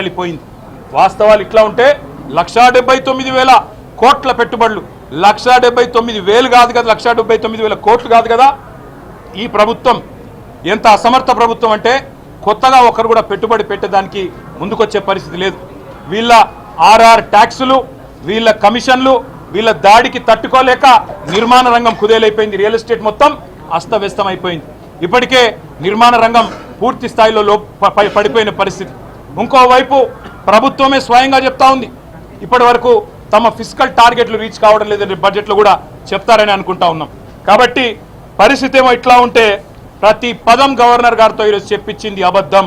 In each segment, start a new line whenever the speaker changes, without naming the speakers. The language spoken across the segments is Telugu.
వెళ్ళిపోయింది. వాస్తవాలు ఇట్లా ఉంటే 1,79,000 కోట్ల పెట్టుబడులు, 1,79,000 కాదు కదా, 1,79,000 కోట్లు కాదు కదా. ఈ ప్రభుత్వం ఎంత అసమర్థ ప్రభుత్వం అంటే కొత్తగా ఒకరు కూడా పెట్టుబడి పెట్టడానికి ముందుకొచ్చే పరిస్థితి లేదు. వీళ్ళ ఆర్ఆర్ ట్యాక్సులు, వీళ్ళ కమిషన్లు, వీళ్ళ దాడికి తట్టుకోలేక నిర్మాణ రంగం కుదేలైపోయింది. రియల్ ఎస్టేట్ మొత్తం అస్తవ్యస్తం అయిపోయింది. ఇప్పటికే నిర్మాణ రంగం పూర్తి స్థాయిలో పడిపోయిన పరిస్థితి. ఇంకోవైపు ప్రభుత్వమే స్వయంగా చెప్తా ఉంది ఇప్పటి వరకు తమ ఫిస్కల్ టార్గెట్లు రీచ్ కావడం లేదని బడ్జెట్లో కూడా చెప్తారని అనుకుంటా ఉన్నాం. కాబట్టి పరిస్థితి ఏమో ఇట్లా ఉంటే ప్రతి పదం గవర్నర్ గారితో ఈరోజు చెప్పించింది అబద్ధం,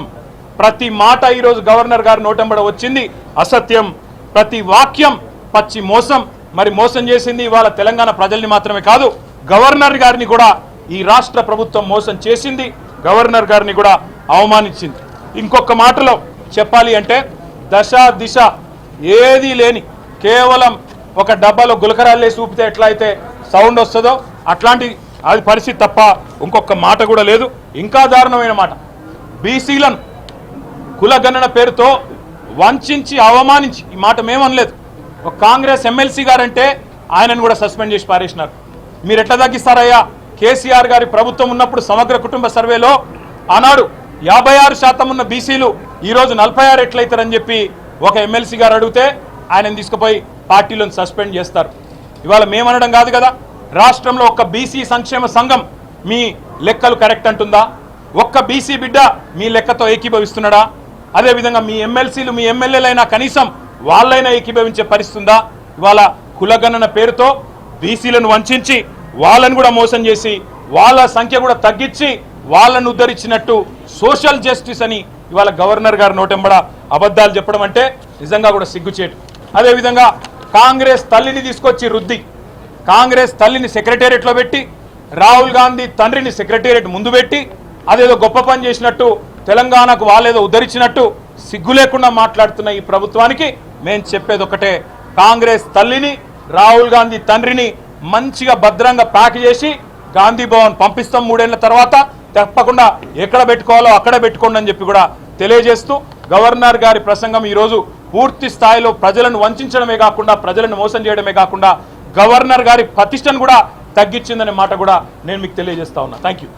ప్రతి మాట ఈరోజు గవర్నర్ గారి నోటెంబడ వచ్చింది అసత్యం, ప్రతి వాక్యం పచ్చి మోసం. మరి మోసం చేసింది ఇవాళ తెలంగాణ ప్రజల్ని మాత్రమే కాదు, గవర్నర్ గారిని కూడా ఈ రాష్ట్ర ప్రభుత్వం మోసం చేసింది, గవర్నర్ గారిని కూడా అవమానించింది. ఇంకొక మాటలో చెప్పాలి అంటే దశ దిశ ఏదీ లేని కేవలం ఒక డబ్బాలో గులకరాళ్ళే చూపితే ఎట్లా అయితే సౌండ్ వస్తుందో అట్లాంటి అది పరిస్థితి తప్ప ఇంకొక మాట కూడా లేదు. ఇంకా దారుణమైన మాట, బీసీలను కులగణన పేరుతో వంచి అవమానించి, ఈ మాట మేమనలేదు, ఒక కాంగ్రెస్ ఎమ్మెల్సీ గారంటే ఆయనను కూడా సస్పెండ్ చేసి పారేసినారు. మీరు ఎట్లా తగ్గిస్తారయ్యా? కేసీఆర్ గారి ప్రభుత్వం ఉన్నప్పుడు సమగ్ర కుటుంబ సర్వేలో ఆనాడు 56% ఉన్న బీసీలు ఈరోజు 46 ఎట్లయితారని చెప్పి ఒక ఎమ్మెల్సీ గారు అడిగితే ఆయనను తీసుకుపోయి పార్టీలను సస్పెండ్ చేస్తారు. ఇవాళ మేమనడం కాదు కదా, రాష్ట్రంలో ఒక్క బీసీ సంక్షేమ సంఘం మీ లెక్కలు కరెక్ట్ అంటుందా? ఒక్క బీసీ బిడ్డ మీ లెక్కతో ఏకీభవిస్తున్నాడా? అదేవిధంగా మీ ఎమ్మెల్సీలు మీ ఎమ్మెల్యేలైనా కనీసం వాళ్ళైనా ఏకీభవించే పరిస్థితి ఉందా? ఇవాళ కులగణన పేరుతో బీసీలను వంచి వాళ్ళను కూడా మోసం చేసి వాళ్ళ సంఖ్య కూడా తగ్గించి వాళ్ళను ఉద్ధరించినట్టు సోషల్ జస్టిస్ అని ఇవాళ గవర్నర్ గారు నోటెంబడ అబద్ధాలు చెప్పడం అంటే నిజంగా కూడా సిగ్గుచేటు. అదేవిధంగా కాంగ్రెస్ తల్లిని తీసుకొచ్చి రుద్ది, కాంగ్రెస్ తల్లిని సెక్రటేరియట్లో పెట్టి, రాహుల్ గాంధీ తండ్రిని సెక్రటేరియట్ ముందు పెట్టి అదేదో గొప్ప పని చేసినట్టు, తెలంగాణకు వాళ్ళేదో ఉద్ధరించినట్టు సిగ్గు లేకుండా మాట్లాడుతున్న ఈ ప్రభుత్వానికి మేము చెప్పేది ఒకటే, కాంగ్రెస్ తల్లిని రాహుల్ గాంధీ తండ్రిని మంచిగా భద్రంగా ప్యాక్ చేసి గాంధీ భవన్ పంపిస్తాం 3 ఏళ్ల తర్వాత, తప్పకుండా ఎక్కడ పెట్టుకోవాలో అక్కడ పెట్టుకోండి అని చెప్పి కూడా తెలియజేస్తూ, గవర్నర్ గారి ప్రసంగం ఈరోజు పూర్తి స్థాయిలో ప్రజలను వంచడమే కాకుండా, ప్రజలను మోసం చేయడమే కాకుండా గవర్నర్ గారి ప్రతిష్టను కూడా తగ్గించిందనే మాట కూడా నేను మీకు తెలియజేస్తా ఉన్నా. Thank you.